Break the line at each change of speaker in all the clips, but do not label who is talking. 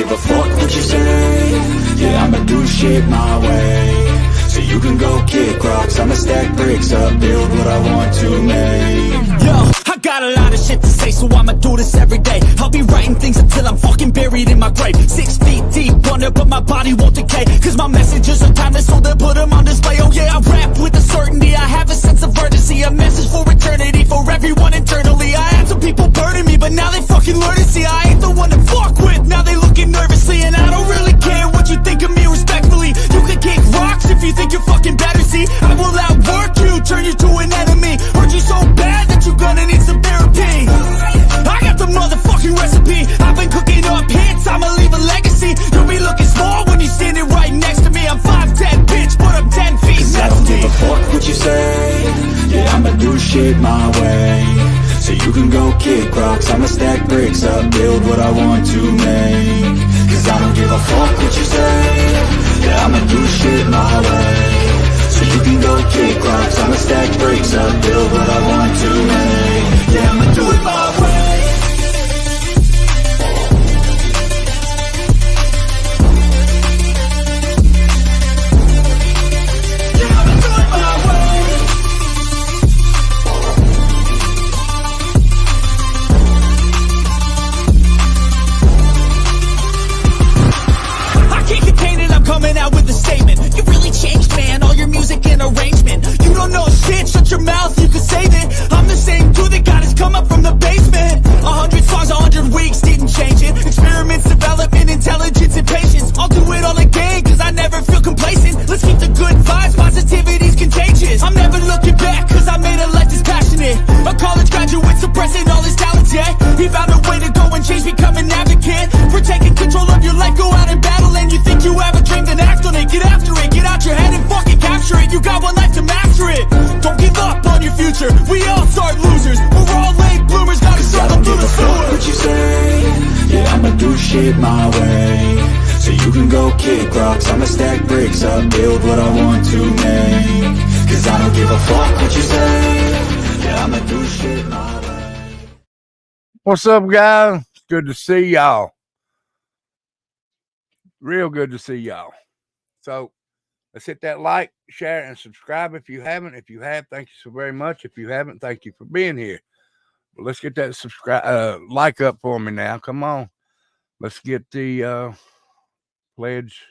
give a fuck what you say. Yeah, I'ma do shit my way. So you can go kick rocks, I'ma stack bricks up, build what I want to make.
Yo, I got a lot of shit to say, so I'ma do this every day. I'll be writing things until I'm fucking buried in my grave. 6 feet deep under, but my body won't decay. Cause my messages are timeless, so they'll put them on display. Oh yeah, I rap with a certainty, I have a sense of urgency. A message for eternity, for everyone internally. I had some people burning me, but now they fucking learn to see I ain't the one to fuck with, now they looking nervously. And I don't really care what you think of me respectfully. You can kick rocks if you think you're fucking better, see. I will outwork you, turn you to an enemy. Hurt you so bad that you're gonna need some therapy. I got the motherfucking recipe. I've been cooking up hits, I'ma leave a legacy. You'll be looking small when you're standing right next to me. I'm 5'10", bitch, but I'm 10 feet.
Cause I don't give a fuck what you say. Yeah, I'ma do shit my way. So you can go kick rocks, I'ma stack bricks up, build what I want to make. Cause I don't give a fuck what you say. Yeah, I'ma do shit my way. So you can go kick rocks, I'ma stack bricks up, build what I want to make. Yeah, I'ma do it my way.
Coming out with a statement. You really changed, man, all your music and arrangement. You don't know shit, shut your mouth, you can save it. I'm the same dude that got his come up from the basement. 100 songs, 100 weeks, didn't change it. Experiments, development, intelligence, and patience. I'll do it all again, cause I never feel complacent. Let's keep the good vibes, positivity's contagious. I'm never looking back, cause I made a life that's passionate. A college graduate suppressing all his talents, yeah. He found a way to go and change, become an advocate. For taking control of your life, go out and battle. And you think you have a dream, then act on it, get after it. Get out your head and fucking capture it. You got one life to master it. Don't give up on your future, we all start losers. We're all late bloomers, gotta start them through the sewer.
What you say? Yeah, I'ma do shit my way. So you can go kick rocks, I'ma stack bricks up, build what I want to make. Cause I don't give a fuck what you say. Yeah, I'ma do shit my way.
What's up, guys? It's good to see y'all. Real good to see y'all. So let's hit that like, share, and subscribe if you haven't. If you have, thank you so very much. If you haven't, thank you for being here. Well, let's get that subscribe like up for me now. Come on. Let's get the pledge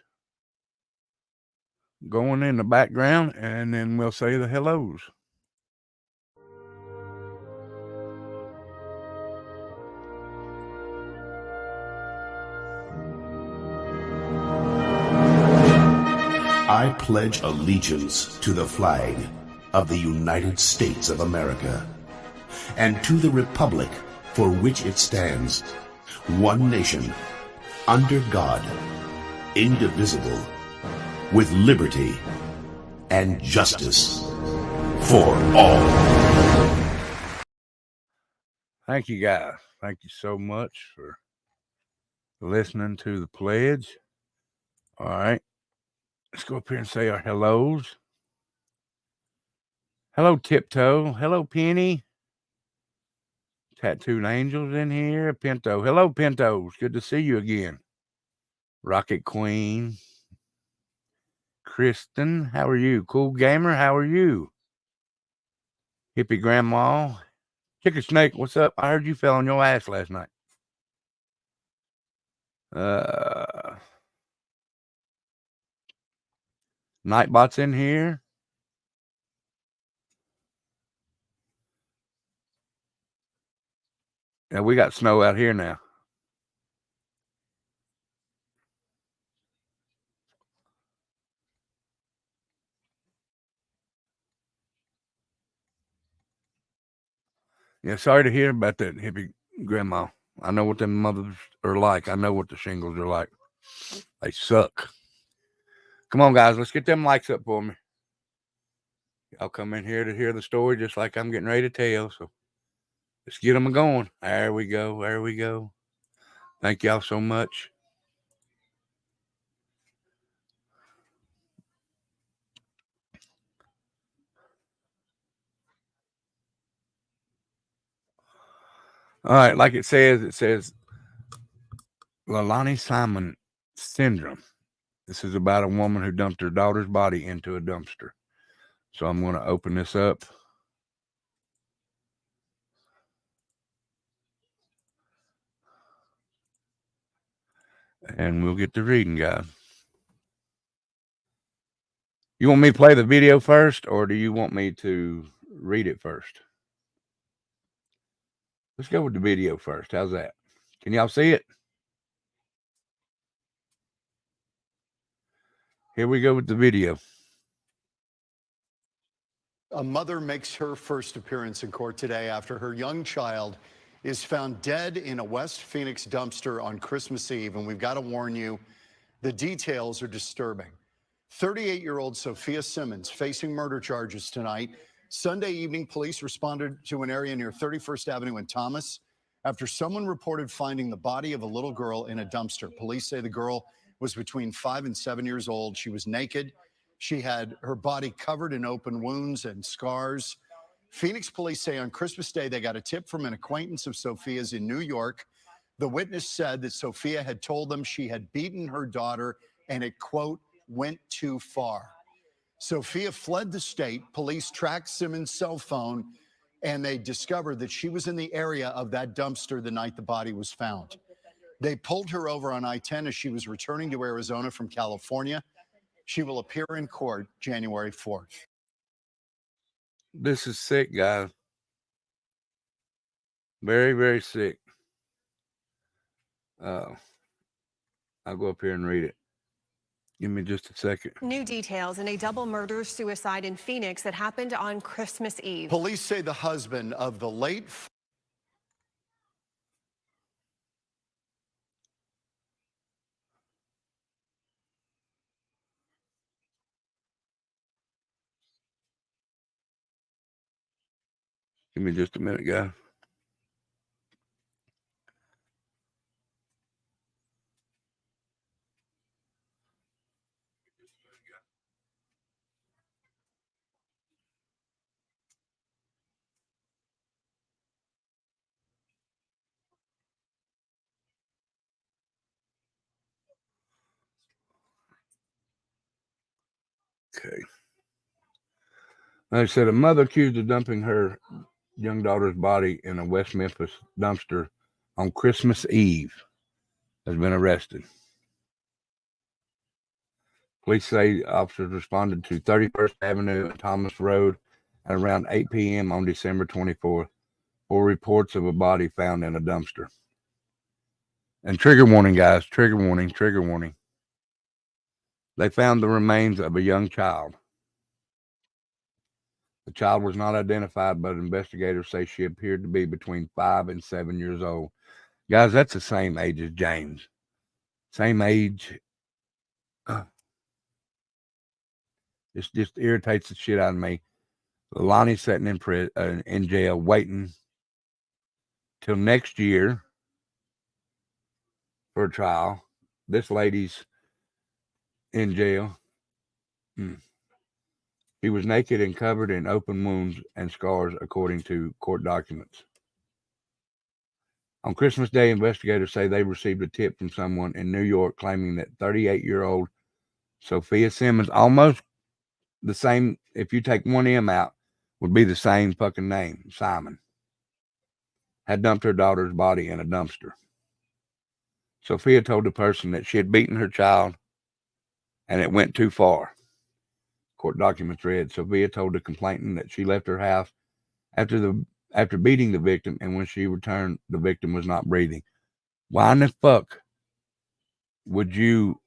going in the background, and then we'll say the hellos.
I pledge allegiance to the flag of the United States of America and to the republic for which it stands, one nation, under God, indivisible, with liberty and justice for all.
Thank you, guys. Thank you so much for listening to the pledge. All right. Let's go up here and say our hellos. Hello, Tiptoe. Hello, Penny. Tattooed Angels in here. Pinto. Hello, Pintos. Good to see you again. Rocket Queen. Kristen, how are you? Cool Gamer, how are you? Hippie Grandma. Chicken Snake, what's up? I heard you fell on your ass last night. Nightbot's in here. Yeah, we got snow out here now. Yeah, sorry to hear about that, Hippie Grandma. I know what them mothers are like. I know what the shingles are like. They suck. Come on, guys. Let's get them likes up for me. I'll come in here to hear the story just like I'm getting ready to tell. So let's get them going. There we go. There we go. Thank y'all so much. All right. Like it says, LEILANI Simon Syndrome. This is about a woman who dumped her daughter's body into a dumpster. So I'm going to open this up. And we'll get to reading, guys. You want me to play the video first, or do you want me to read it first? Let's go with the video first. How's that? Can y'all see it? Here we go with the video.
A mother makes her first appearance in court today after her young child is found dead in a West Phoenix dumpster on Christmas Eve. And we've got to warn you, the details are disturbing. 38-year-old Sophia Simmons facing murder charges tonight. Sunday evening, police responded to an area near 31st Avenue in Thomas after someone reported finding the body of a little girl in a dumpster. Police say the girl was between 5 and 7 years old. She was naked. She had her body covered in open wounds and scars. Phoenix police say on Christmas Day, they got a tip from an acquaintance of Sophia's in New York. The witness said that Sophia had told them she had beaten her daughter and it, quote, went too far. Sophia fled the state. Police tracked Simmons' cell phone and they discovered that she was in the area of that dumpster the night the body was found. They pulled her over on I-10 as she was returning to Arizona from California. She will appear in court January 4th.
This is sick, guys. Very, very sick. I'll go up here and read it. Give me just a second.
New details in a double murder-suicide in Phoenix that happened on Christmas Eve.
Police say the husband of the late...
Give me just a minute, guys. Okay. Like I said, a mother accused of dumping her young daughter's body in a West Memphis dumpster on Christmas Eve has been arrested. Police say officers responded to 31st Avenue and Thomas Road at around 8 p.m. on December 24th for reports of a body found in a dumpster. And trigger warning, guys, trigger warning, trigger warning. They found the remains of a young child. The child was not identified, but investigators say she appeared to be between 5 and 7 years old. Guys, that's the same age as James. Same age. It just irritates the shit out of me. LEILANI's sitting in jail waiting till next year for a trial. This lady's in jail. She was naked and covered in open wounds and scars, according to court documents. On Christmas Day, investigators say they received a tip from someone in New York claiming that 38-year-old Sophia Simmons, almost the same, if you take one M out, would be the same fucking name, Simon, had dumped her daughter's body in a dumpster. Sophia told the person that she had beaten her child and it went too far. Court documents read, Sophia told the complainant that she left her house after beating the victim, and when she returned, the victim was not breathing. Why in the fuck would you...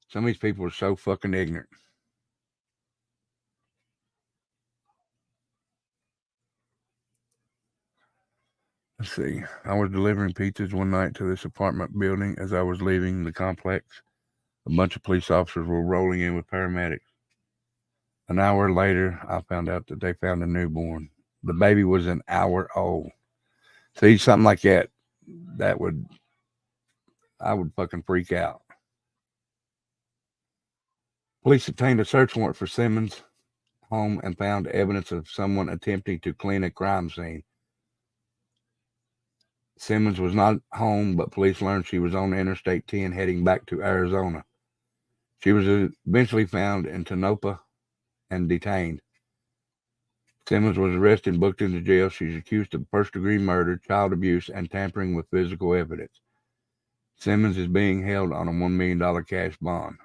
Some of these people are so fucking ignorant. Let's see. I was delivering pizzas one night to this apartment building. As I was leaving the complex, a bunch of police officers were rolling in with paramedics. An hour later, I found out that they found a newborn. The baby was an hour old. See, something like that, I would fucking freak out. Police obtained a search warrant for Simmons' home and found evidence of someone attempting to clean a crime scene. Simmons was not home, but police learned she was on Interstate 10 heading back to Arizona. She was eventually found in Tonopah and detained. Simmons was arrested and booked into jail. She's accused of first-degree murder, child abuse, and tampering with physical evidence. Simmons is being held on a $1 million cash bond.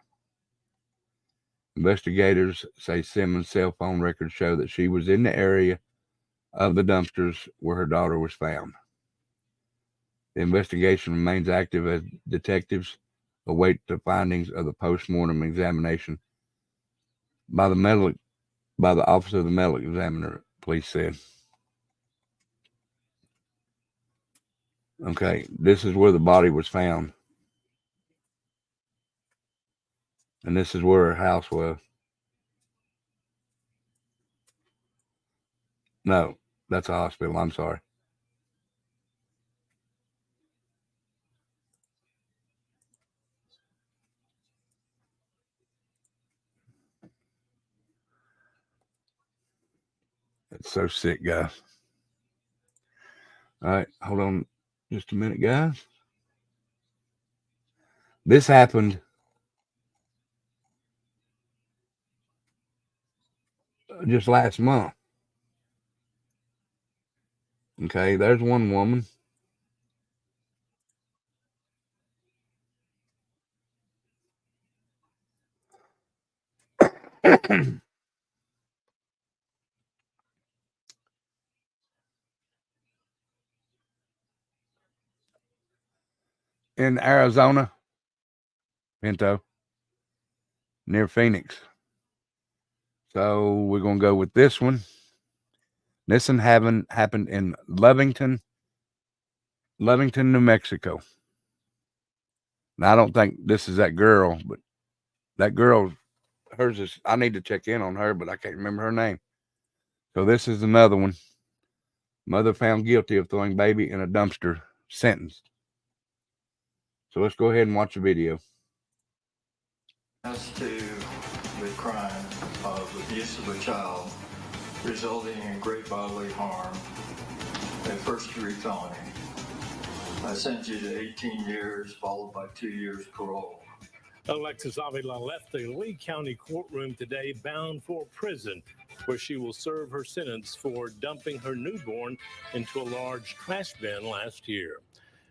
Investigators say Simmons' cell phone records show that she was in the area of the dumpsters where her daughter was found. The investigation remains active as detectives await the findings of the post-mortem examination by the Office of the Medical Examiner, police said. Okay, this is where the body was found. And this is where her house was. No, that's a hospital. I'm sorry. It's so sick, guys. All right, hold on just a minute, guys. This happened just last month. Okay, there's one woman. In Arizona, Pinto, near Phoenix. So we're going to go with this one. This one happened in Lovington, New Mexico. Now, I don't think this is that girl, but that girl, hers is, I need to check in on her, but I can't remember her name. So this is another one. Mother found guilty of throwing baby in a dumpster, sentenced. So let's go ahead and watch the video.
As to the crime of abuse of a child resulting in great bodily harm, a first-degree felony. I sentence you to 18 years, followed by 2 years parole.
Alexis Avila left the Lee County courtroom today bound for prison, where she will serve her sentence for dumping her newborn into a large trash bin last year.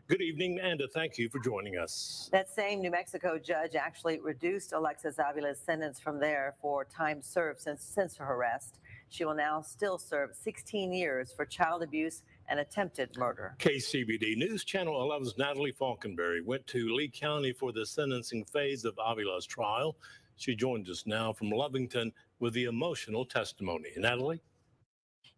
Good evening, and thank you for joining us.
That same New Mexico judge actually reduced Alexis Avila's sentence from there for time served since her arrest. She will now still serve 16 years for child abuse and attempted murder.
KCBD News Channel 11's Natalie Falkenberry went to Lee County for the sentencing phase of Avila's trial. She joins us now from Lovington with the emotional testimony. Natalie?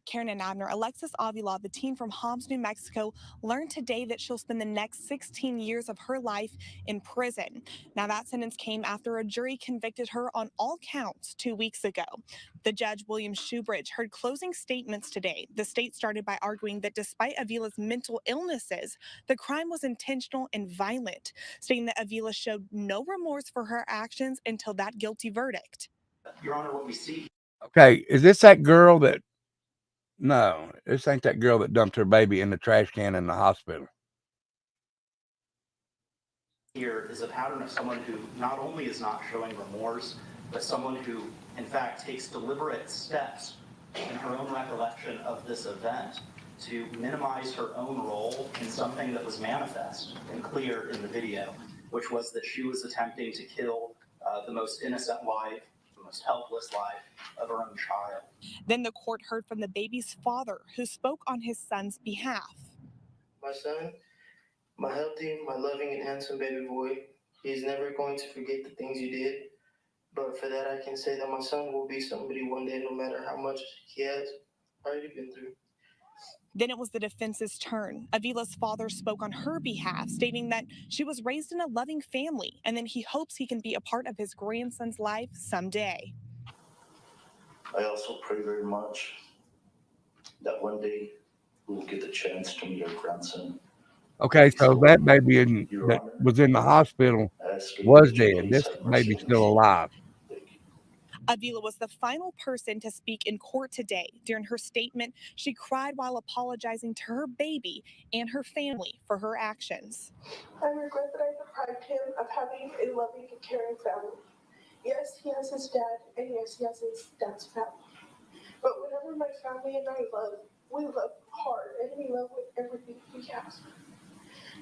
Karen and Abner, Alexis Avila, the teen from Hobbs, New Mexico, learned today that she'll spend the next 16 years of her life in prison. Now, that sentence came after a jury convicted her on all counts 2 weeks ago. The judge, William Shoebridge, heard closing statements today. The state started by arguing that despite Avila's mental illnesses, the crime was intentional and violent, stating that Avila showed no remorse for her actions until that guilty verdict.
Your Honor, what we see.
Okay, is this that girl that... No, this ain't that girl that dumped her baby in the trash can in the hospital.
Here is a pattern of someone who not only is not showing remorse, but someone who, in fact, takes deliberate steps in her own recollection of this event to minimize her own role in something that was manifest and clear in the video, which was that she was attempting to kill the most innocent life, the most helpless life of her own child.
Then the court heard from the baby's father, who spoke on his son's behalf.
My son, my healthy, my loving and handsome baby boy, he's never going to forget the things you did. But for that, I can say that my son will be somebody one day, no matter how much he has already been through.
Then it was the defense's turn. Avila's father spoke on her behalf, stating that she was raised in a loving family, and then he hopes he can be a part of his grandson's life someday.
I also pray very much that one day we will get the chance to meet our grandson.
Okay, so that baby that was in the hospital was dead. This baby's still alive.
Avila was the final person to speak in court today. During her statement, she cried while apologizing to her baby and her family for her actions.
I regret that I deprived him of having a loving and caring family. Yes, he has his dad, and yes, he has his dad's family. But whenever my family and I love, we love hard, and we love with everything we have.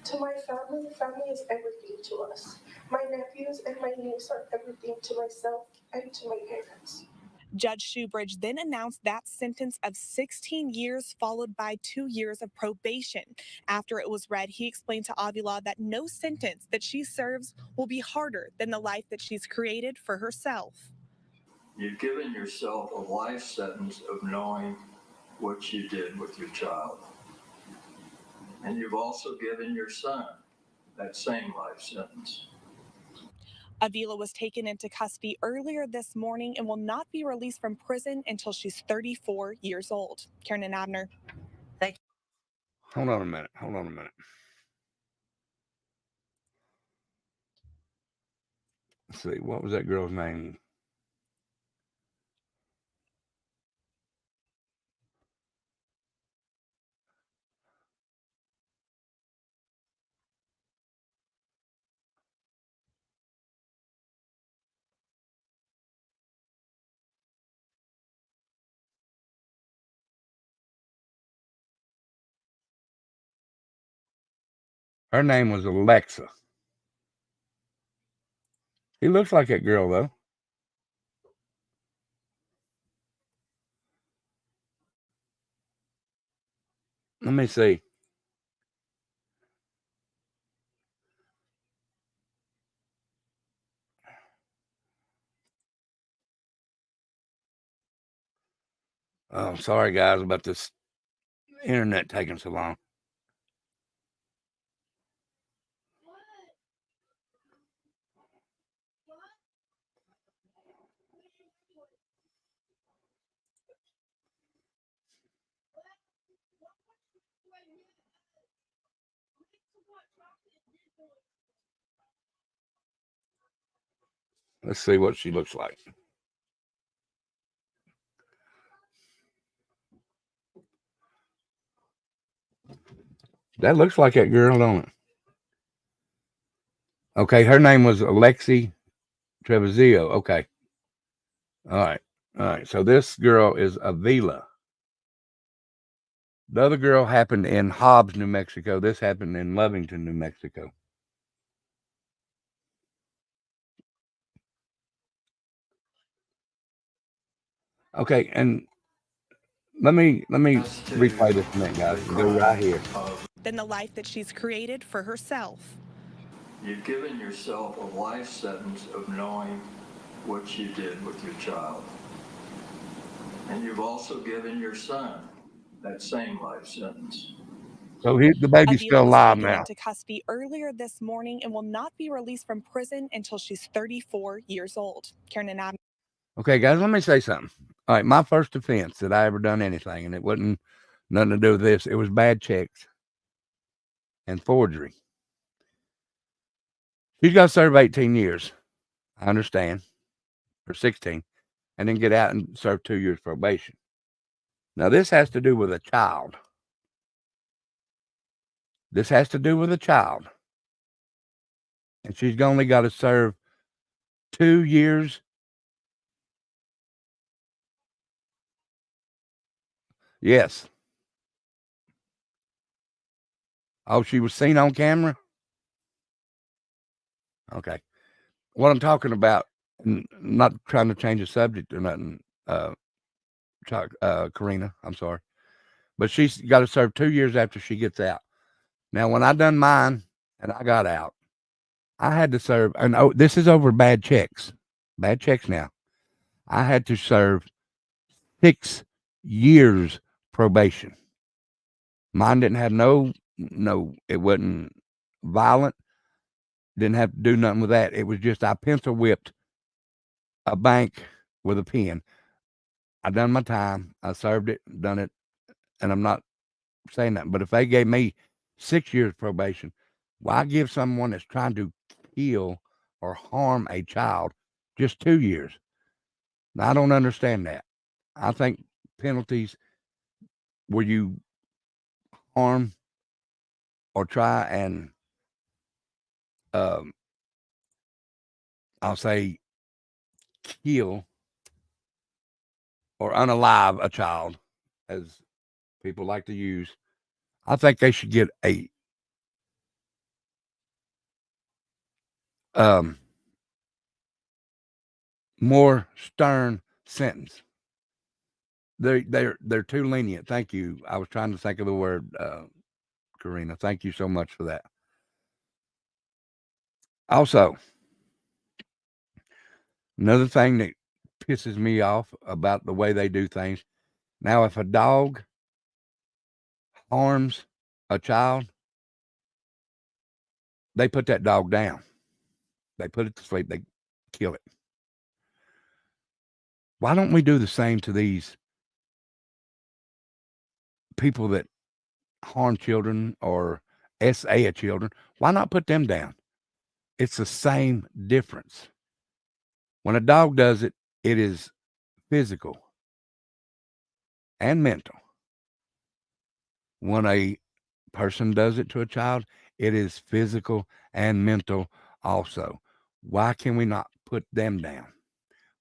To my family, family is everything to us. My nephews and my niece are everything to myself and to my parents.
Judge Shoebridge then announced that sentence of 16 years followed by 2 years of probation. After it was read, he explained to Avila that no sentence that she serves will be harder than the life that she's created for herself.
You've given yourself a life sentence of knowing what you did with your child. And you've also given your son that same life sentence.
Avila was taken into custody earlier this morning and will not be released from prison until she's 34 years old. Karen and Abner.
Thank you.
Hold on a minute. Hold on a minute. Let's see. What was that girl's name? Her name was Alexa. He looks like that girl, though. Let me see. Oh, sorry, guys, about this internet taking so long. Let's see what she looks like. That looks like that girl, don't it? Okay, her name was Alexi Treviso. Okay. All right. All right. So this girl is Avila. The other girl happened in Hobbs, New Mexico. This happened in Lovington, New Mexico. Okay, and let me replay this a minute, guys. Go right here.
Than the life that she's created for herself.
You've given yourself a life sentence of knowing what you did with your child. And you've also given your son that same life sentence.
So the baby's still alive now.
Into custody earlier this morning and will not be released from prison until she's 34 years old. Karen and Abner.
Okay, guys, let me say something. All right, my first offense that I ever done anything, and it wasn't nothing to do with this. It was bad checks and forgery. She's got to serve 18 years. I understand. Or 16. And then get out and serve 2 years probation. Now, this has to do with a child. This has to do with a child. And she's only got to serve 2 years. Yes. Oh, she was seen on camera? Okay. What I'm talking about, not trying to change the subject or nothing, Karina, I'm sorry. But she's got to serve 2 years after she gets out. Now, when I done mine and I got out, I had to serve, and this is over bad checks. Bad checks now. I had to serve 6 years probation. Mine didn't have no, it wasn't violent. Didn't have to do nothing with that. It was just I pencil whipped a bank with a pen. I done my time. I served it, done it, and I'm not saying that. But if they gave me 6 years probation, why give someone that's trying to kill or harm a child just 2 years? Now, I don't understand that. I think penalties where you harm or try and, I'll say, kill or unalive a child, as people like to use, I think they should get a more stern sentence. They're too lenient. Thank you. I was trying to think of the word, Karina. Thank you so much for that. Also, another thing that pisses me off about the way they do things. Now, if a dog harms a child, they put that dog down. They put it to sleep. They kill it. Why don't we do the same to these people that harm children or SA children? Why not put them down? It's the same difference. When a dog does it, it is physical and mental. When a person does it to a child, it is physical and mental also. Why can we not put them down?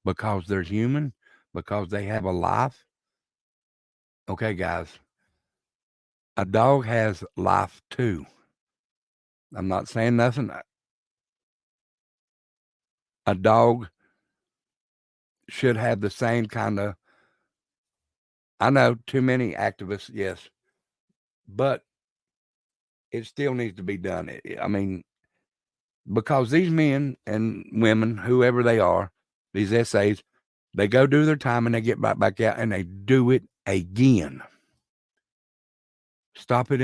Because they're human, because they have a life. Okay, guys, a dog has life too. I'm not saying nothing. A dog should have the same kind of, I know too many activists, yes, but it still needs to be done. I mean, because these men and women, whoever they are, these SAs, they go do their time and they get right back out and they do it again. Stop it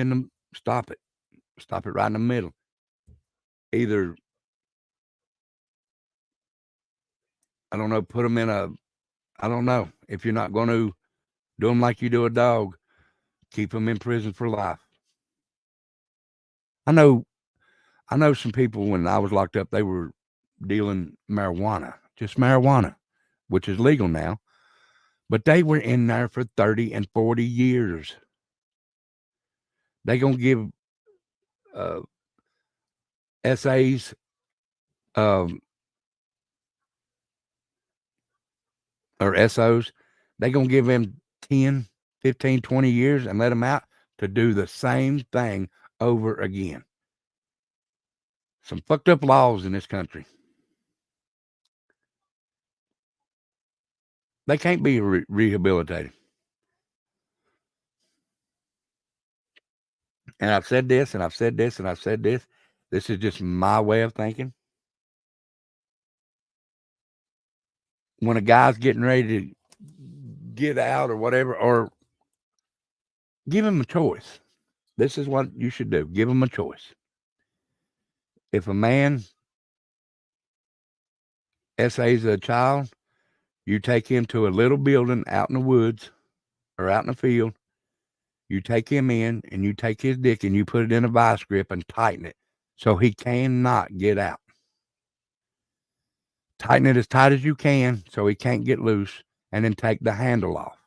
stop it right in the middle. Either, I don't know, put them in I don't know. If you're not going to do them like you do a dog, keep them in prison for life. I know some people when I was locked up, they were dealing marijuana, just marijuana, which is legal now. But they were in there for 30 and 40 years. They going to give SAs or SOs, they going to give them 10, 15, 20 years and let them out to do the same thing over again. Some fucked up laws in this country. They can't be rehabilitated. And I've said this, and I've said this, and I've said this. This is just my way of thinking. When a guy's getting ready to get out or whatever, or give him a choice. This is what you should do. Give him a choice. If a man SAs a child, you take him to a little building out in the woods or out in the field. You take him in and you take his dick and you put it in a vice grip and tighten it so he cannot get out. Tighten it as tight as you can so he can't get loose, and then take the handle off.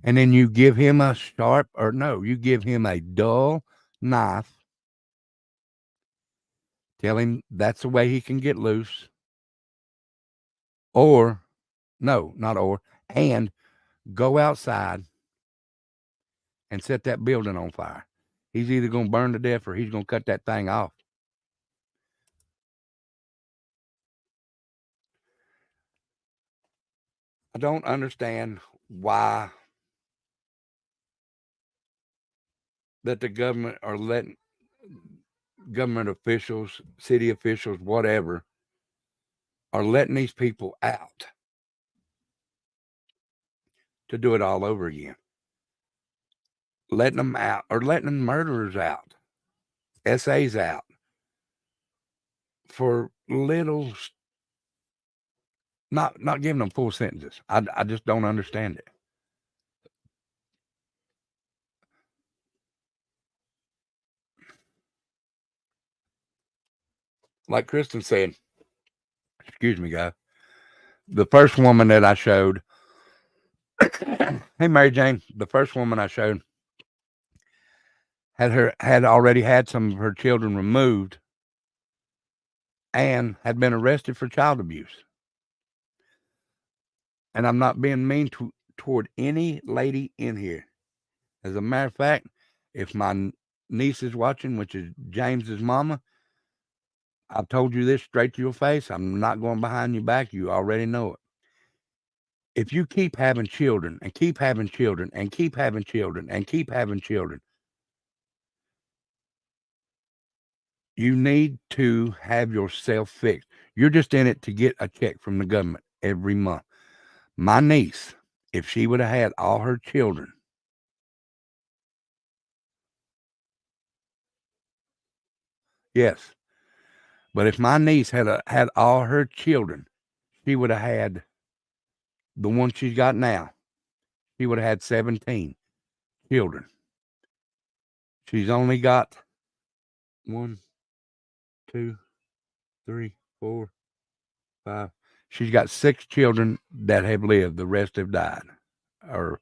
And then you give him you give him a dull knife. Tell him that's the way he can get loose. And go outside and set that building on fire. He's either going to burn to death or he's going to cut that thing off. I don't understand why that the government are letting government officials, city officials, whatever, are letting these people out to do it all over again. Letting them out, or letting murderers out, SAs out for little, not giving them full sentences. I just don't understand it. Like Kristen said, excuse me, guys, The first woman that I showed, hey Mary Jane, the first woman I showed had already had some of her children removed and had been arrested for child abuse. And I'm not being mean toward any lady in here. As a matter of fact, if my niece is watching, which is James's mama, I've told you this straight to your face. I'm not going behind your back. You already know it. If you keep having children and keep having children and keep having children and keep having children, you need to have yourself fixed. You're just in it to get a check from the government every month. My niece, if she would have had all her children, yes, but if my niece had all her children, she would have had the one she's got now. She would have had 17 children. She's only got 1, 2, 3, 4, 5. She's got 6 children that have lived. The rest have died or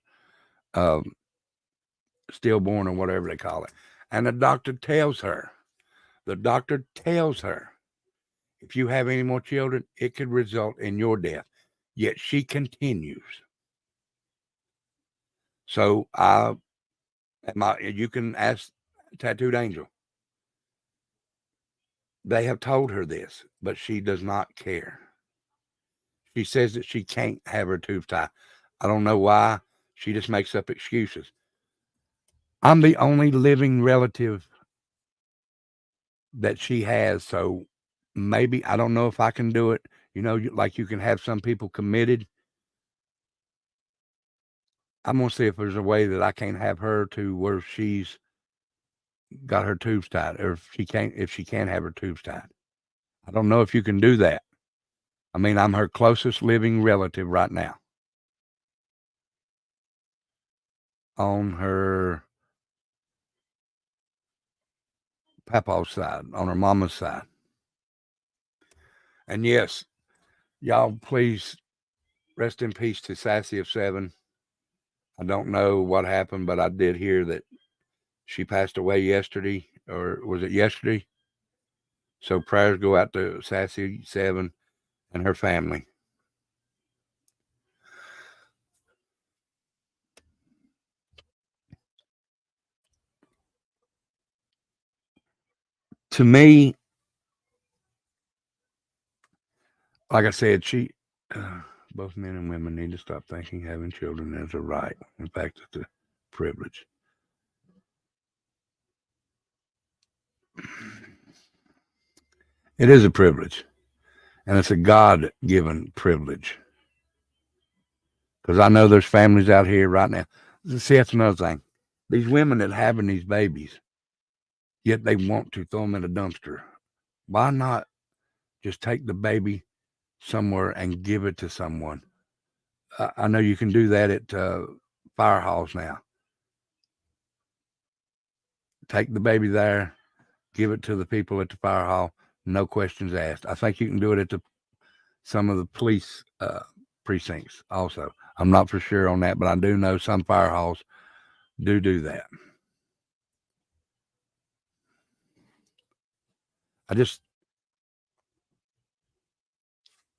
stillborn or whatever they call it. And the doctor tells her, if you have any more children, it could result in your death. Yet she continues. So you can ask Tattooed Angel. They have told her this, but she does not care. She says that she can't have her tubes tied. I don't know why. She just makes up excuses. I'm the only living relative that she has, so maybe, I don't know if I can do it. You know, like you can have some people committed. I'm going to see if there's a way that I can't have her to where she's got her tubes tied, or if she can't have her tubes tied. I don't know if you can do that. I mean, I'm her closest living relative right now. On her papa's side, on her mama's side. And yes, y'all please rest in peace to Sassy of 7. I don't know what happened, but I did hear that she passed away yesterday, or was it yesterday? So prayers go out to Sassy 7 and her family. To me, like I said, both men and women need to stop thinking having children is a right. In fact, it's a privilege. It is a privilege, and it's a God-given privilege. Because I know there's families out here right now. See, that's another thing. These women that having these babies, yet they want to throw them in a dumpster. Why not just take the baby somewhere and give it to someone? I know you can do that at fire halls now. Take the baby there, give it to the people at the fire hall, no questions asked. I think you can do it at some of the police precincts also. I'm not for sure on that, but I do know some fire halls do that. I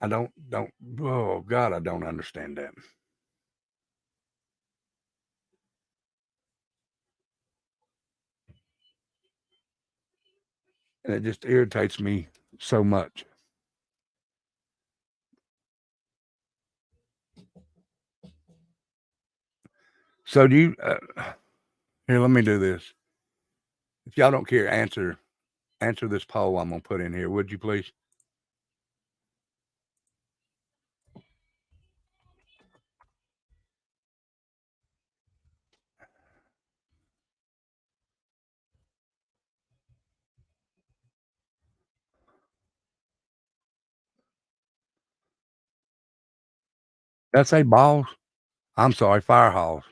don't, oh God, I don't understand that. And it just irritates me so much. So do you, here, let me do this. If y'all don't care, answer this poll I'm going to put in here, would you please? Did I say balls? I'm sorry, fire halls.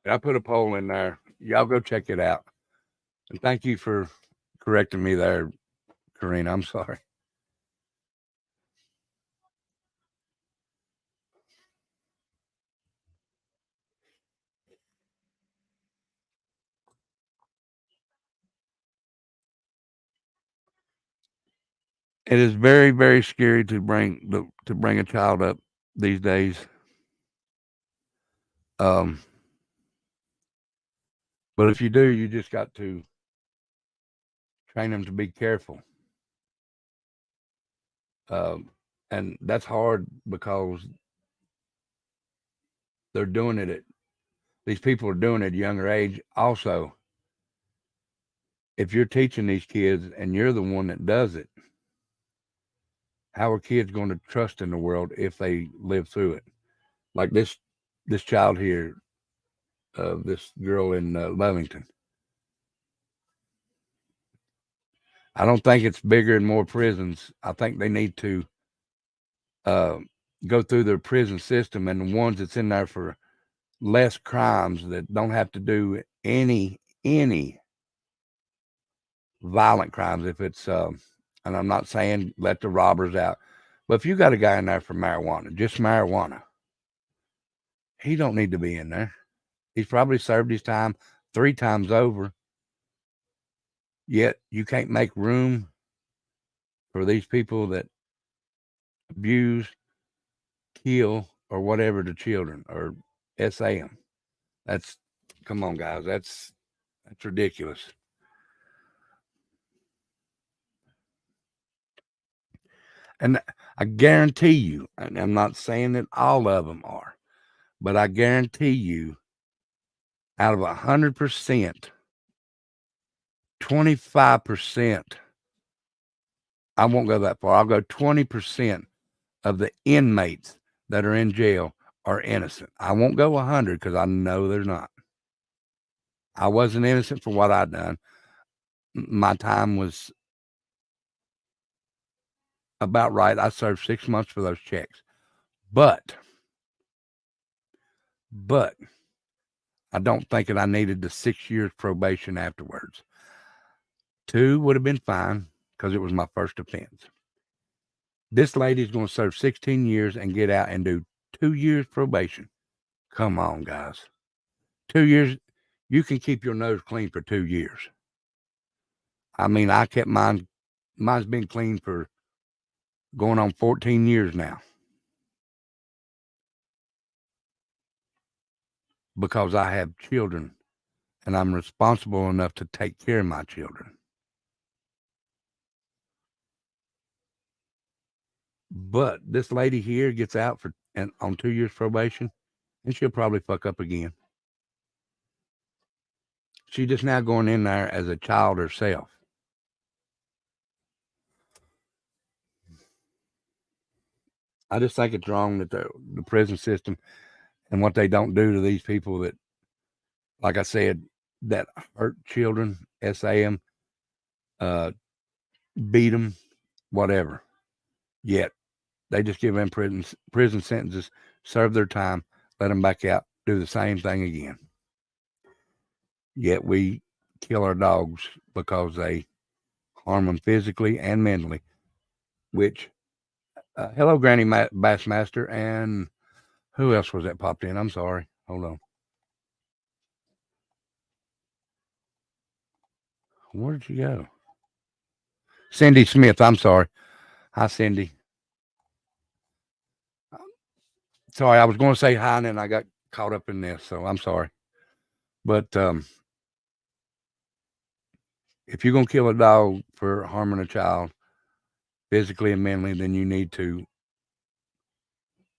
I put a poll in there. Y'all go check it out. And thank you for correcting me there, Karina. I'm sorry. It is very, very scary to bring a child up these days. But if you do, you just got to train them to be careful. And that's hard because they're doing it these people are doing it at a younger age. Also, if you're teaching these kids and you're the one that does it, how are kids going to trust in the world if they live through it? Like this child here, this girl in Lovington. I don't think it's bigger and more prisons. I think they need to go through their prison system, and the ones that's in there for less crimes that don't have to do any violent crimes. If it's and I'm not saying let the robbers out, but if you got a guy in there for marijuana, just marijuana, he don't need to be in there. He's probably served his time 3 times over. Yet you can't make room for these people that abuse, kill, or whatever to children or SAM. That's, come on, guys. That's ridiculous. And I guarantee you, and I'm not saying that all of them are, but I guarantee you, out of 100%, 25%, I won't go that far. I'll go 20% of the inmates that are in jail are innocent. I won't go 100 because I know they're not. I wasn't innocent for what I'd done. My time was about right. I served 6 months for those checks. But I don't think that I needed the 6 years probation afterwards. 2 would have been fine because it was my first offense. This lady's going to serve 16 years and get out and do 2 years probation. Come on, guys. 2 years, you can keep your nose clean for 2 years. I mean, I kept mine's been clean for going on 14 years now. Because I have children and I'm responsible enough to take care of my children. But this lady here gets out on 2 years probation, and she'll probably fuck up again. She's just now going in there as a child herself. I just think it's wrong that the prison system and what they don't do to these people that, like I said, that hurt children, SAM, beat them, whatever. Yet they just give them prison sentences, serve their time, let them back out, do the same thing again. Yet we kill our dogs because they harm them physically and mentally, which, hello, Granny Bassmaster, and who else was that popped in? I'm sorry. Hold on. Where did you go? Cindy Smith, I'm sorry. Hi, Cindy. Sorry, I was going to say hi, and then I got caught up in this, so I'm sorry. But if you're going to kill a dog for harming a child physically and mentally, then you need to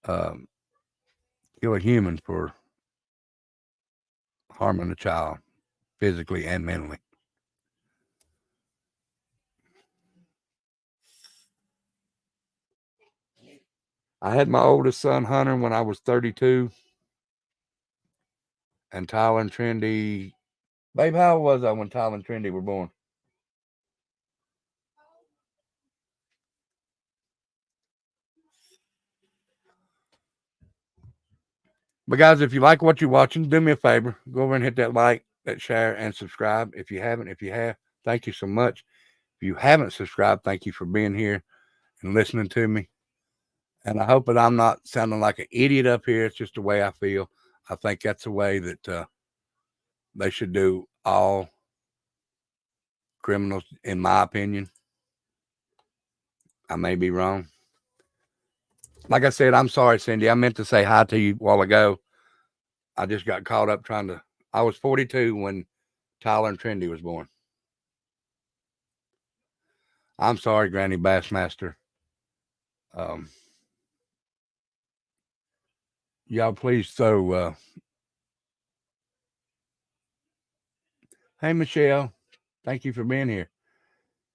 kill a human for harming a child physically and mentally. I had my oldest son, Hunter, when I was 32. And Tyler and Trendy. Babe, how old was I when Tyler and Trendy were born? But guys, if you like what you're watching, do me a favor. Go over and hit that like, that share, and subscribe. If you haven't, if you have, thank you so much. If you haven't subscribed, thank you for being here and listening to me. And I hope that I'm not sounding like an idiot up here. It's just the way I feel. I think that's the way that they should do all criminals, in my opinion. I may be wrong. Like I said, I'm sorry, Cindy. I meant to say hi to you a while ago. I just got caught up trying to. I was 42 when Tyler and Trendy was born. I'm sorry, Granny Bassmaster. Y'all please throw. Hey, Michelle. Thank you for being here.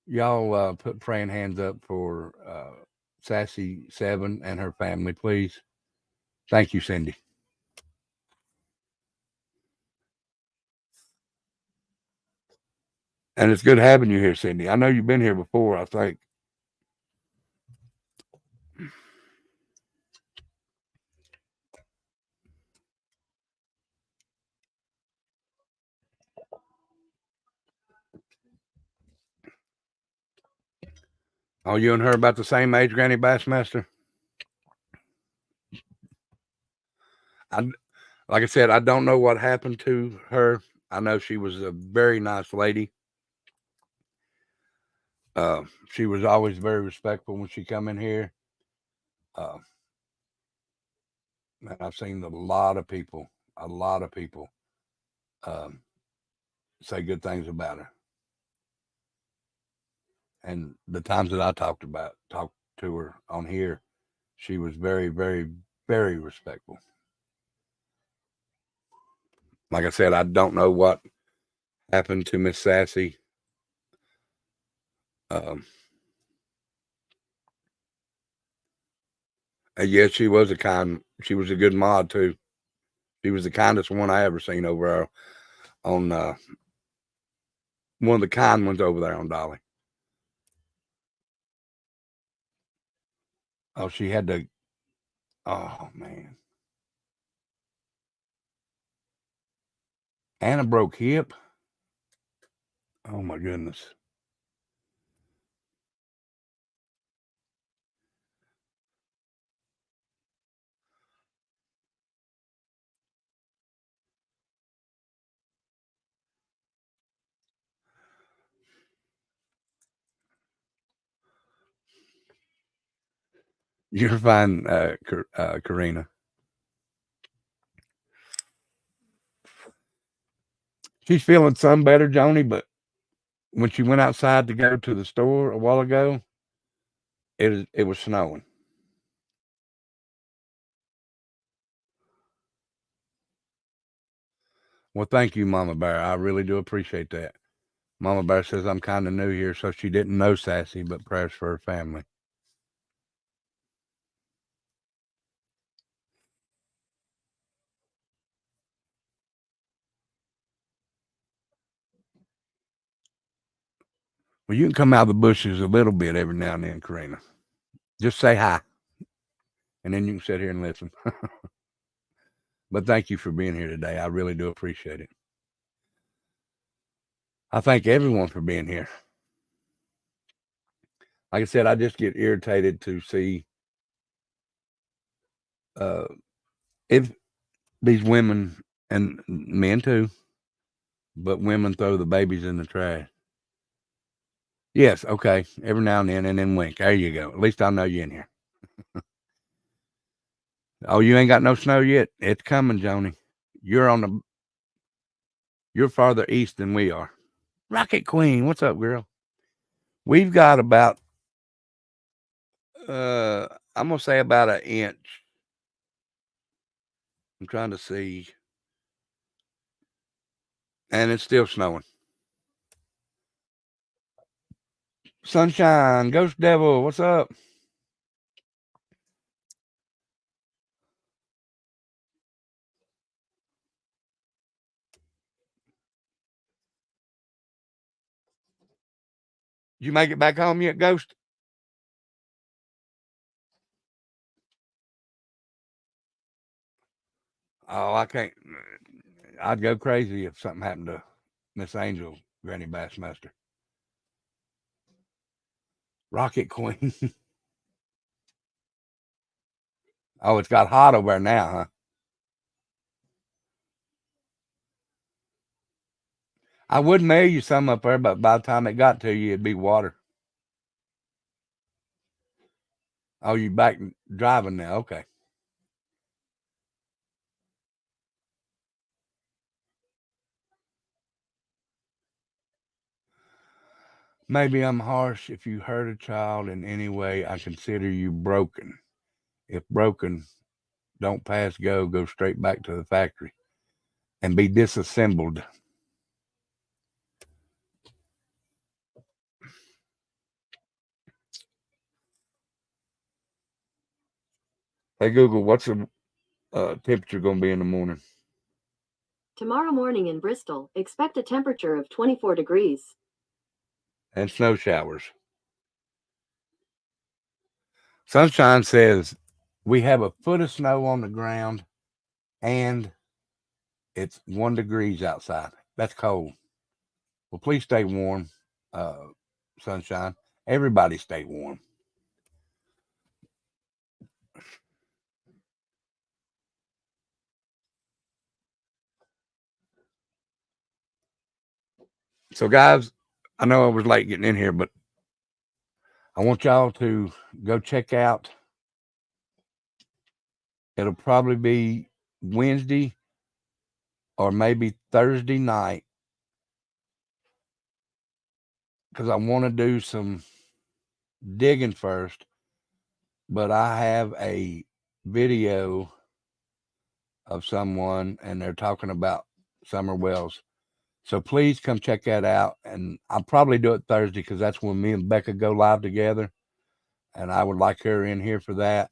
Y'all put praying hands up for Sassy 7 and her family, please. Thank you, Cindy. And it's good having you here, Cindy. I know you've been here before, I think. Oh, you and her about the same age, Granny Bassmaster? Like I said, I don't know what happened to her. I know she was a very nice lady. She was always very respectful when she come in here. And I've seen a lot of people say good things about her. And the times that I talked to her on here, she was very, very, very respectful. Like I said, I don't know what happened to Miss Sassy. And yes, she was a good mod too. She was the kindest one I ever seen over there on one of the kind ones over there on Dolly. Oh, she had to. Oh man. And a broke hip. Oh my goodness. You're fine, Karina. She's feeling some better, Joni, but when she went outside to go to the store a while ago, it was snowing. Well, thank you, Mama Bear. I really do appreciate that. Mama Bear says I'm kind of new here, so she didn't know Sassy, but prayers for her family. Well, you can come out of the bushes a little bit every now and then, Karina. Just say hi, and then you can sit here and listen. But thank you for being here today. I really do appreciate it. I thank everyone for being here. Like I said, I just get irritated to see if these women, and men too, but women throw the babies in the trash. Yes, okay, every now and then wink. There you go. At least I know you're in here. Oh, you ain't got no snow yet? It's coming, Joni. You're farther east than we are. Rocket Queen, what's up, girl? We've got about I'm gonna say about an inch. I'm trying to see. And it's still snowing. Sunshine, Ghost Devil, what's up? Did you make it back home yet, Ghost? Oh, I can't. I'd go crazy if something happened to Miss Angel, Granny Bassmaster. Rocket Queen. Oh, it's got hot over there now, huh? I would mail you some up there, but by the time it got to you, it'd be water. Oh, you back driving now? Okay. Maybe I'm harsh. If you hurt a child in any way, I consider you broken. If broken, don't pass go. Go straight back to the factory and be disassembled. Hey Google, what's the temperature going to be in the morning?
Tomorrow morning in Bristol, expect a temperature of 24 degrees.
And snow showers. Sunshine says we have a foot of snow on the ground and it's 1 degrees outside. That's cold. Well, please stay warm, Sunshine. Everybody stay warm. So, guys, I know I was late getting in here, but I want y'all to go check out. It'll probably be Wednesday or maybe Thursday night because I want to do some digging first. But I have a video of someone and they're talking about summer wells. So please come check that out. And I'll probably do it Thursday because that's when me and Becca go live together. And I would like her in here for that.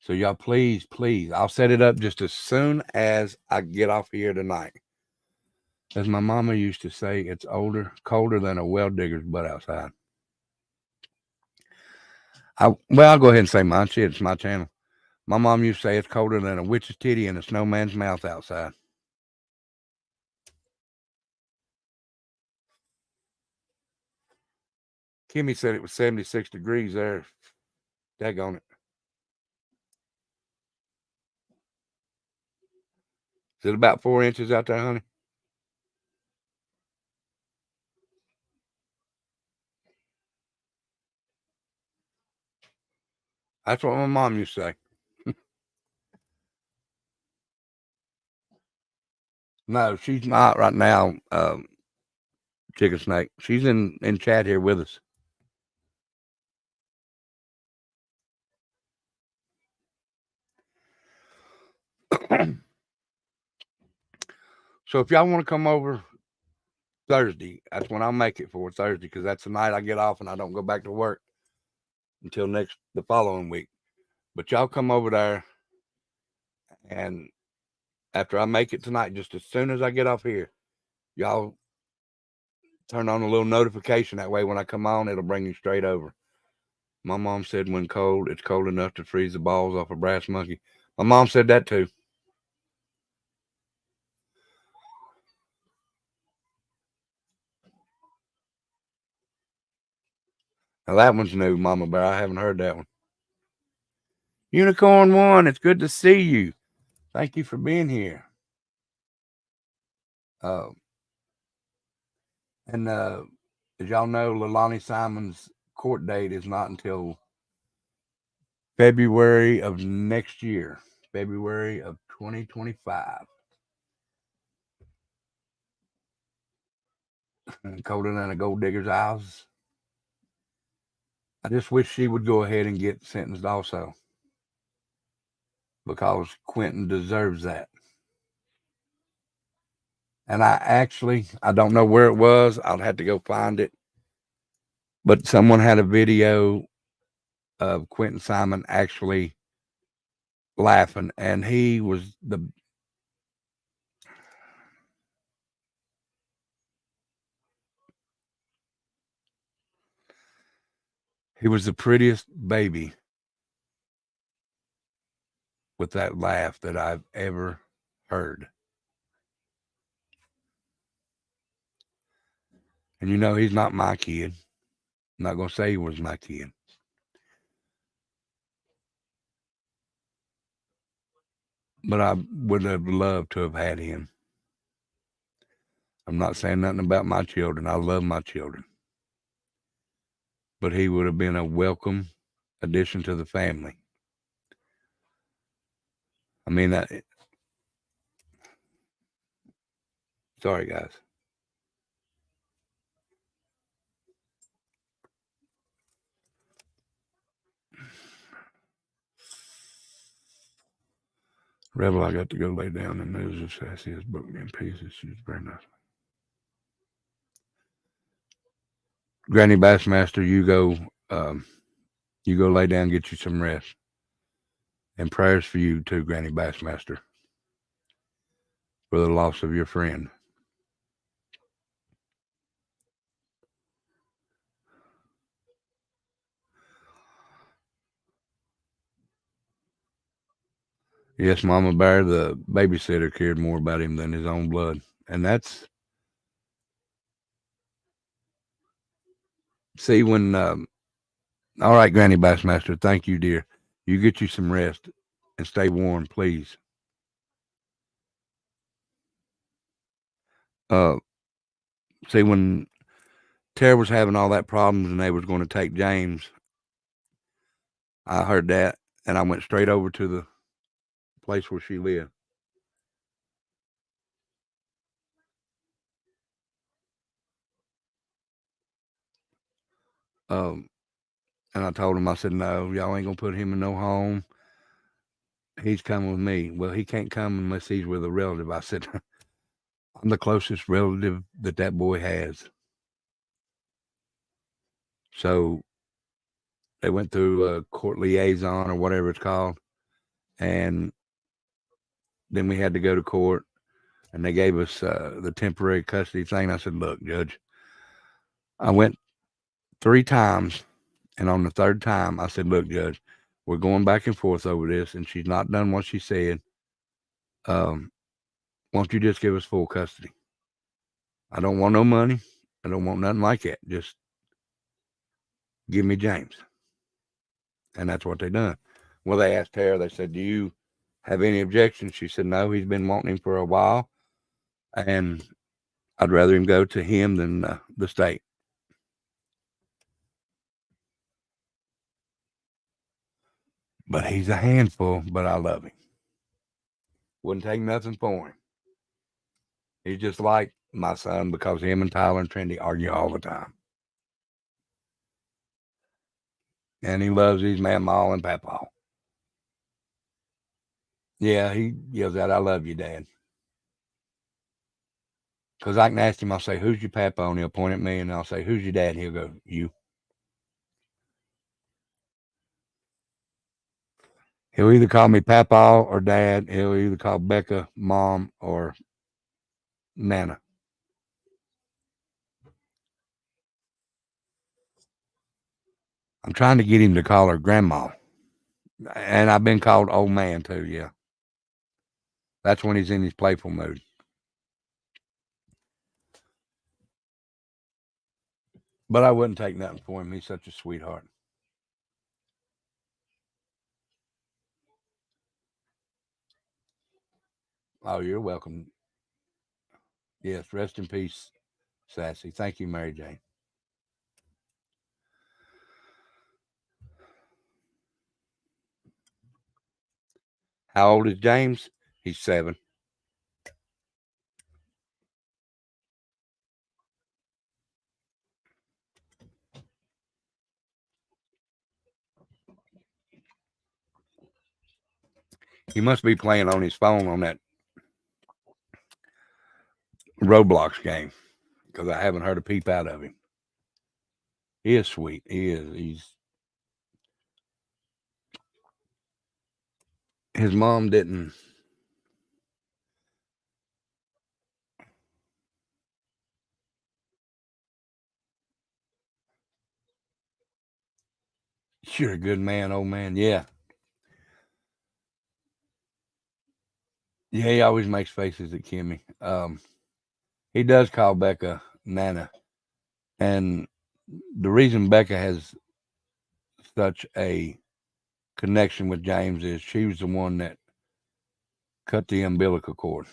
So y'all, please, I'll set it up just as soon as I get off here tonight. As my mama used to say, it's colder than a well digger's butt outside. I'll go ahead and say mine. Shit, it's my channel. My mom used to say it's colder than a witch's titty in a snowman's mouth outside. Kimmy said it was 76 degrees there. Daggone it. Is it about 4 inches out there, honey? That's what my mom used to say. No, she's not right now, Chicken Snake. She's in chat here with us. So if y'all want to come over Thursday, that's when I'll make it for Thursday because that's the night I get off and I don't go back to work until the following week. But y'all come over there, and after I make it tonight, just as soon as I get off here, y'all turn on a little notification. That way when I come on, it'll bring you straight over. My mom said when cold, it's cold enough to freeze the balls off a brass monkey. My mom said that too. Now that one's new, Mama Bear. I haven't heard that one. Unicorn One, it's good to see you. Thank you for being here. And as y'all know, LEILANI Simon's court date is not until February of next year, February of 2025. Colder than a gold digger's eyes. I just wish she would go ahead and get sentenced also, because Quentin deserves that. And I don't know where it was. I'll have to go find it. But someone had a video of Quentin Simon actually laughing, and he was the prettiest baby with that laugh that I've ever heard. And you know, he's not my kid. I'm not going to say he was my kid. But I would have loved to have had him. I'm not saying nothing about my children. I love my children. But he would have been a welcome addition to the family. I mean, sorry, guys. Rebel, I got to go lay down. The news of Sassy has broken me in pieces. She's very nice. Granny Bassmaster, you go lay down, get you some rest. And prayers for you too, Granny Bassmaster, for the loss of your friend. Yes, Mama Bear, the babysitter, cared more about him than his own blood. And that's, see, when, all right, Granny Bassmaster, thank you, dear. You get you some rest and stay warm, please. See, when Tara was having all that problems and they was going to take James, I heard that, and I went straight over to the place where she lived. And I told him, I said, no, y'all ain't going to put him in no home. He's coming with me. Well, he can't come unless he's with a relative. I said, I'm the closest relative that boy has. So they went through a court liaison or whatever it's called. And then we had to go to court, and they gave us the temporary custody thing. I said, look, Judge, I went 3 times, and on the 3rd time, I said, look, Judge, we're going back and forth over this, and she's not done what she said. Won't you just give us full custody? I don't want no money. I don't want nothing like that. Just give me James. And that's what they done. Well, they asked Tara, they said, do you have any objections? She said, no, he's been wanting him for a while, and I'd rather him go to him than the state. But he's a handful, but I love him. Wouldn't take nothing for him. He's just like my son, because him and Tyler and Trinity argue all the time. And he loves his mamaw and papaw. Yeah, he yells out, I love you, Dad. Because I can ask him, I'll say, who's your papa? And he'll point at me, and I'll say, who's your dad? And he'll go, you. He'll either call me papa or dad. He'll either call Becca mom or Nana. I'm trying to get him to call her grandma. And I've been called old man too, yeah. That's when he's in his playful mood. But I wouldn't take nothing for him. He's such a sweetheart. Oh, you're welcome. Yes, rest in peace, Sassy. Thank you, Mary Jane. How old is James? He's 7. He must be playing on his phone on that Roblox game, because I haven't heard a peep out of him. He is sweet. He is. His mom didn't. You're a good man, old man. Yeah. Yeah, he always makes faces at Kimmy. He does call Becca Nana. And the reason Becca has such a connection with James is she was the one that cut the umbilical cord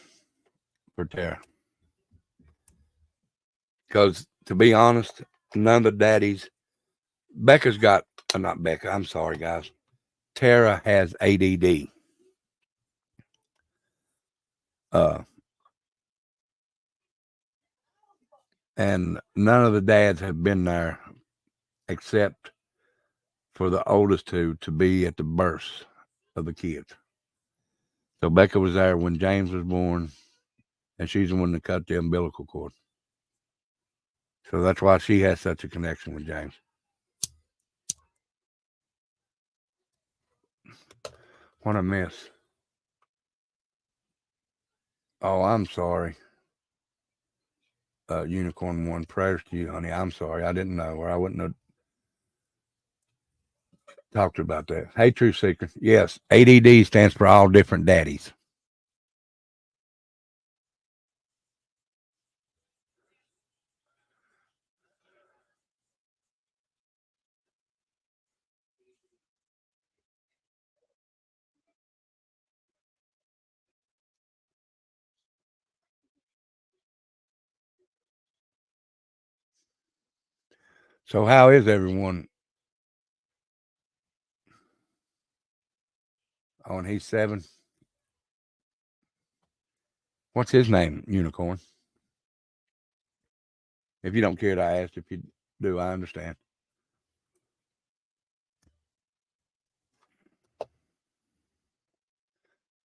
for Tara. Because to be honest, none of the daddies, Becca's got, not Becca, I'm sorry, guys. Tara has ADD. And none of the dads have been there except for the oldest two to be at the births of the kids. So Becca was there when James was born, and she's the one that cut the umbilical cord. So that's why she has such a connection with James. What a miss. Oh, I'm sorry. Unicorn One, prayers to you, honey. I'm sorry. I didn't know, or I wouldn't have talked about that. Hey, Truth Seeker. Yes, ADD stands for all different daddies. So how is everyone? Oh, and he's 7. What's his name, Unicorn? If you don't care to ask, if you do, I understand.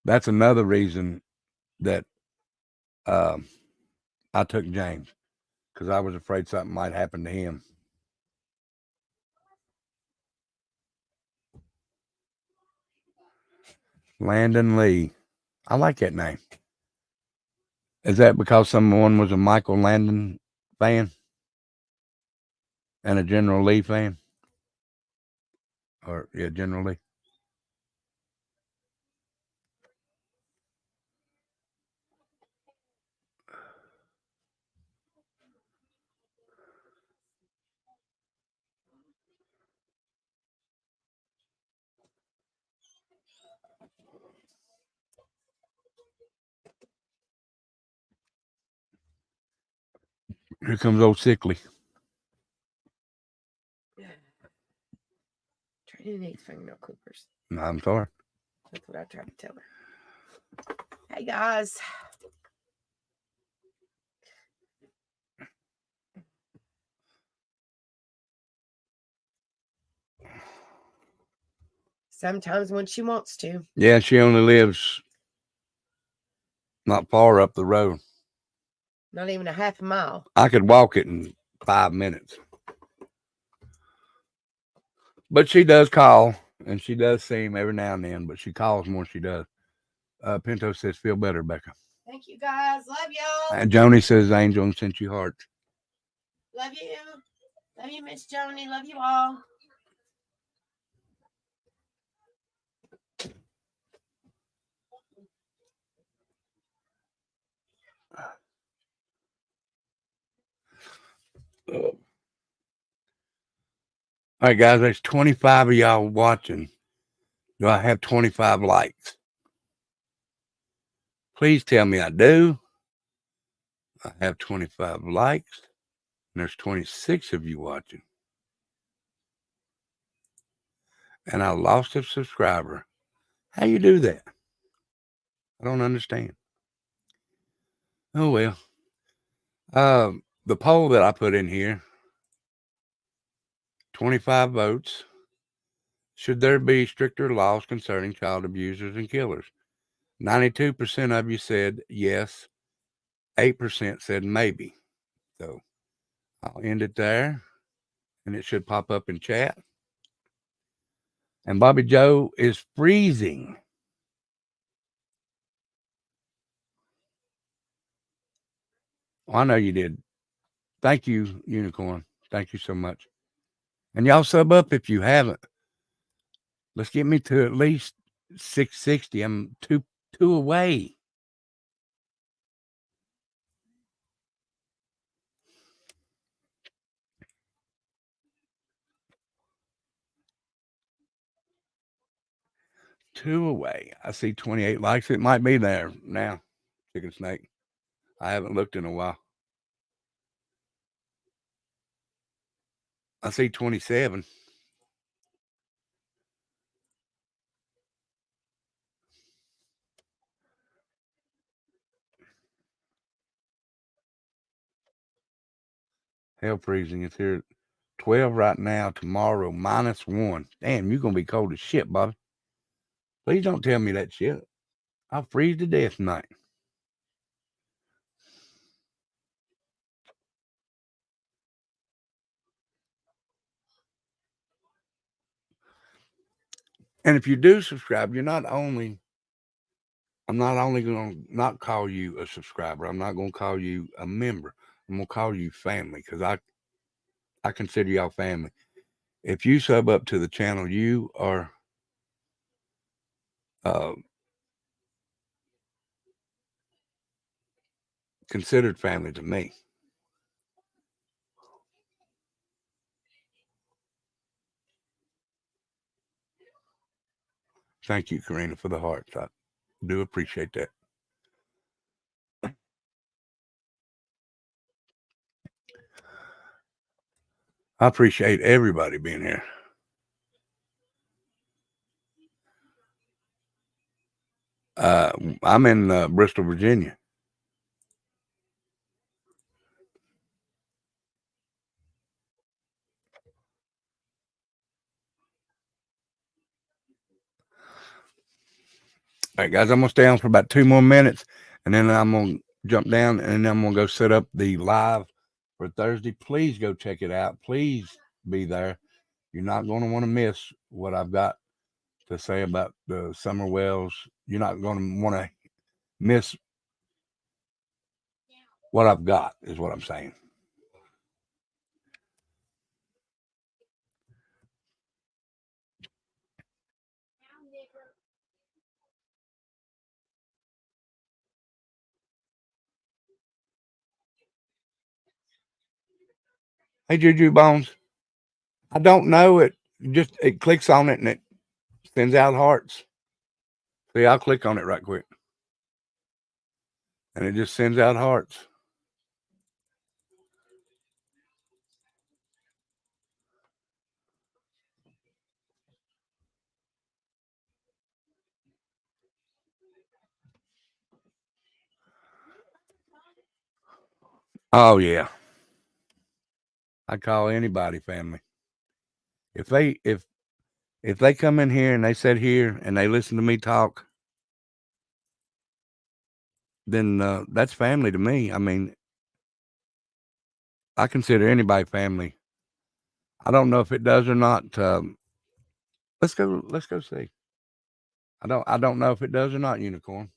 That's another reason that I took James, because I was afraid something might happen to him. Landon Lee. I like that name. Is that because someone was a Michael Landon fan and a General Lee fan? Or, yeah, General Lee. Here comes old Sickly.
Trina needs fingernail clippers.
No, I'm sorry.
That's what I tried to tell her. Hey, guys. Sometimes when she wants to.
Yeah, she only lives not far up the road.
Not even a half a mile.
I could walk it in 5 minutes. But she does call, and she does see him every now and then, but she calls more than she does. Pinto says, feel better, Becca.
Thank you, guys. Love y'all.
And Joni says, Angel, and sent you hearts.
Love you. Love you, Miss Joni. Love you all.
All right, guys, there's 25 of y'all watching. Do I have 25 likes? Please tell me I do. I have 25 likes, and there's 26 of you watching. And I lost a subscriber. How you do that? I don't understand. Oh, well. The poll that I put in here, 25 votes. Should there be stricter laws concerning child abusers and killers? 92% of you said yes. 8% said maybe. So I'll end it there, and it should pop up in chat. And Bobby Joe is freezing. Well, I know you did. Thank you, Unicorn. Thank you so much. And y'all sub up if you haven't. Let's get me to at least 660. I'm two away. 2 away. I see 28 likes. It might be there now, Chicken Snake. I haven't looked in a while. I see 27. Hell freezing. It's here at 12 right now. Tomorrow, -1. Damn, you're going to be cold as shit, Bobby. Please don't tell me that shit. I'll freeze to death tonight. And if you do subscribe, I'm not only going to not call you a subscriber. I'm not going to call you a member. I'm going to call you family because I consider y'all family. If you sub up to the channel, you are considered family to me. Thank you, Karina, for the hearts. I do appreciate that. I appreciate everybody being here. I'm in Bristol, Virginia. All right, guys, I'm going to stay on for about 2 more minutes, and then I'm going to jump down, and then I'm going to go set up the live for Thursday. Please go check it out. Please be there. You're not going to want to miss what I've got to say about the summer wells. You're not going to want to miss what I've got, is what I'm saying. Hey, Juju Bones. I don't know it. Just it clicks on it and it sends out hearts. See, I'll click on it right quick. And it just sends out hearts. Oh yeah. I call anybody family. If they come in here and they sit here and they listen to me talk, then that's family to me. I mean, I consider anybody family. I don't know if it does or not. Let's go see. I don't know if it does or not, Unicorn.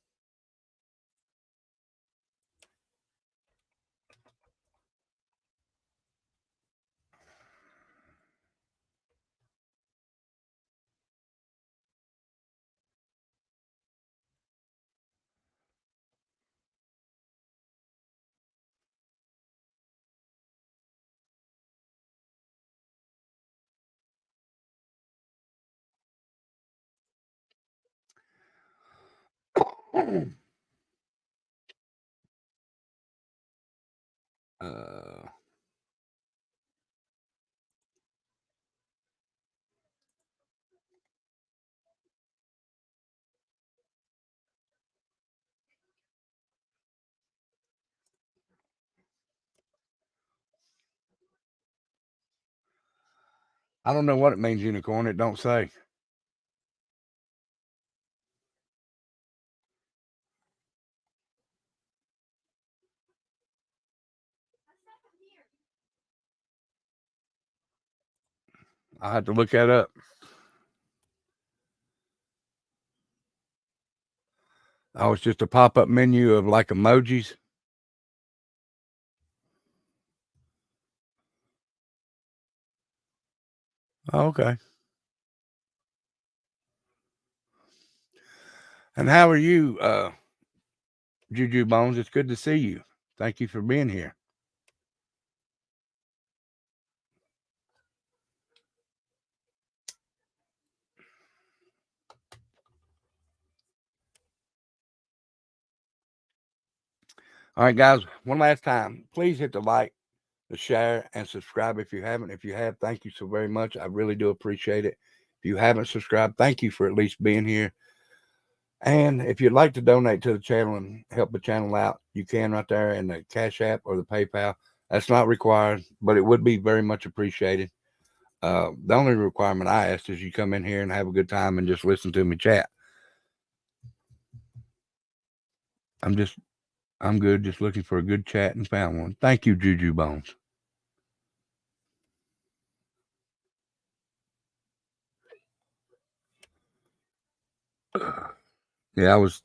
I don't know what it means, Unicorn. It don't say. I have to look that up. Oh, it's just a pop-up menu of like emojis. Oh, okay. And how are you, Juju Bones? It's good to see you. Thank you for being here. All right, guys, one last time. Please hit the like, the share, and subscribe if you haven't. If you have, thank you so very much. I really do appreciate it. If you haven't subscribed, thank you for at least being here. And if you'd like to donate to the channel and help the channel out, you can right there in the Cash App or the PayPal. That's not required, but it would be very much appreciated. The only requirement I ask is you come in here and have a good time and just listen to me chat. I'm good, just looking for a good chat and found one. Thank you, Juju Bones. Yeah, I was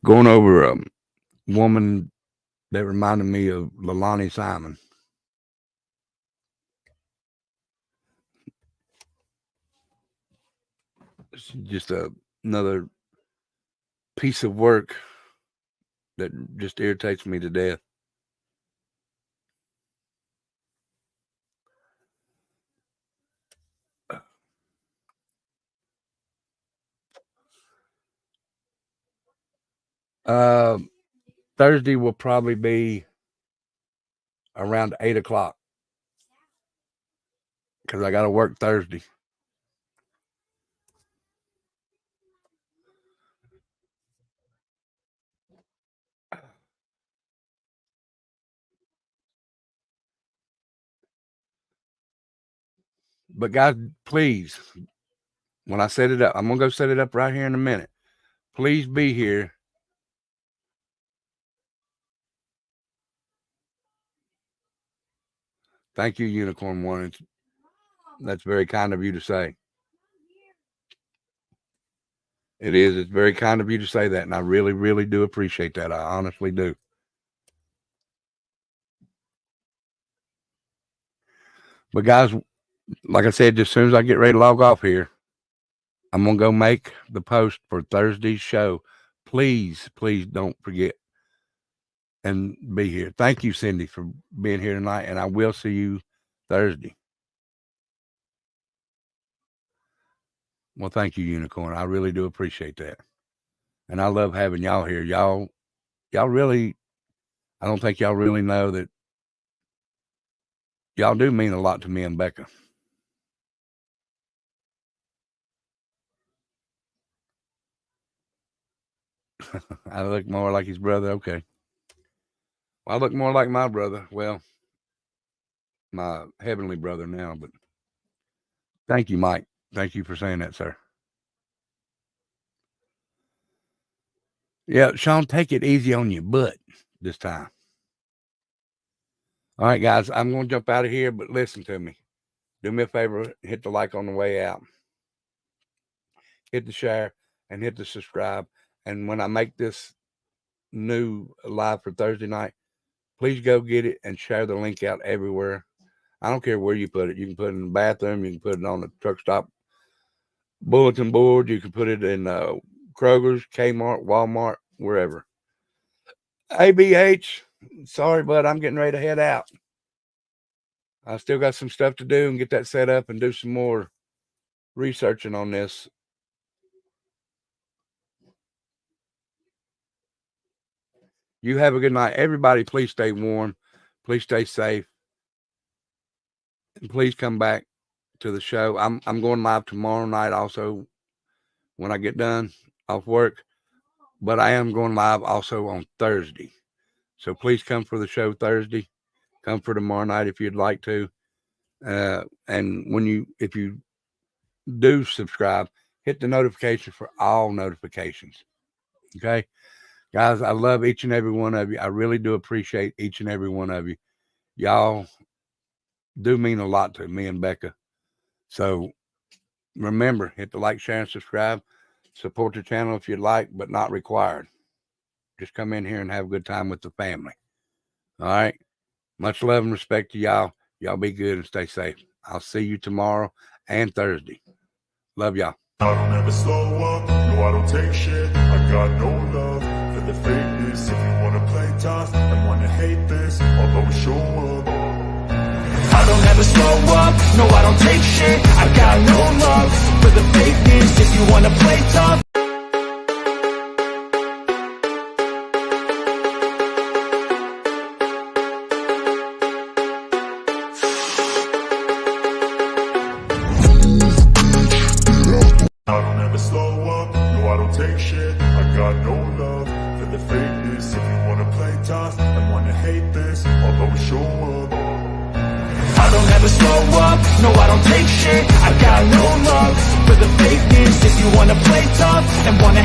going over a woman that reminded me of LEILANI Simon. It's just another piece of work that just irritates me to death. Thursday will probably be around 8 o'clock because I got to work Thursday. But guys, please, when I set it up, I'm going to go set it up right here in a minute. Please be here. Thank you, Unicorn One. That's very kind of you to say. It is. It's very kind of you to say that, and I really, really do appreciate that. I honestly do. But guys, like I said, as soon as I get ready to log off here, I'm going to go make the post for Thursday's show. Please, please don't forget and be here. Thank you, Cindy, for being here tonight, and I will see you Thursday. Well, thank you, Unicorn. I really do appreciate that. And I love having y'all here. Y'all really, I don't think y'all really know that y'all do mean a lot to me and Becca. I look more like his brother. Okay. Well, I look more like my brother. Well, my heavenly brother now, but thank you, Mike. Thank you for saying that, sir. Yeah, Sean, take it easy on your butt this time. All right, guys, I'm going to jump out of here, but listen to me. Do me a favor, hit the like on the way out. Hit the share and hit the subscribe. And when I make this new live for Thursday night, please go get it and share the link out everywhere. I don't care where you put it. You can put it in the bathroom. You can put it on the truck stop bulletin board. You can put it in Kroger's, Kmart, Walmart, wherever. ABH, sorry, bud, I'm getting ready to head out. I still got some stuff to do and get that set up and do some more researching on this. You have a good night. Everybody, please stay warm. Please stay safe. And please come back to the show. I'm going live tomorrow night also when I get done off work. But I am going live also on Thursday. So please come for the show Thursday. Come for tomorrow night if you'd like to. And if you do subscribe, hit the notification for all notifications. Okay? Guys, I love each and every one of you. I really do appreciate each and every one of you. Y'all do mean a lot to me and Becca. So remember, hit the like, share, and subscribe. Support the channel if you'd like, but not required. Just come in here and have a good time with the family. All right? Much love and respect to y'all. Y'all be good and stay safe. I'll see you tomorrow and Thursday. Love y'all.
I don't ever slow up, no I don't take shit. I got no love for the fakeness. If you wanna play tough and wanna hate this, I'll always show up.
I don't ever slow up, no I don't take shit. I got no love for the fakeness. If you wanna play tough
up, no I don't take shit. I got no love for the fakeness. If you wanna play tough and wanna hate this, I'll always show up.
I don't ever slow up, no I don't take shit. I got no love for the fakeness. If you wanna play tough and wanna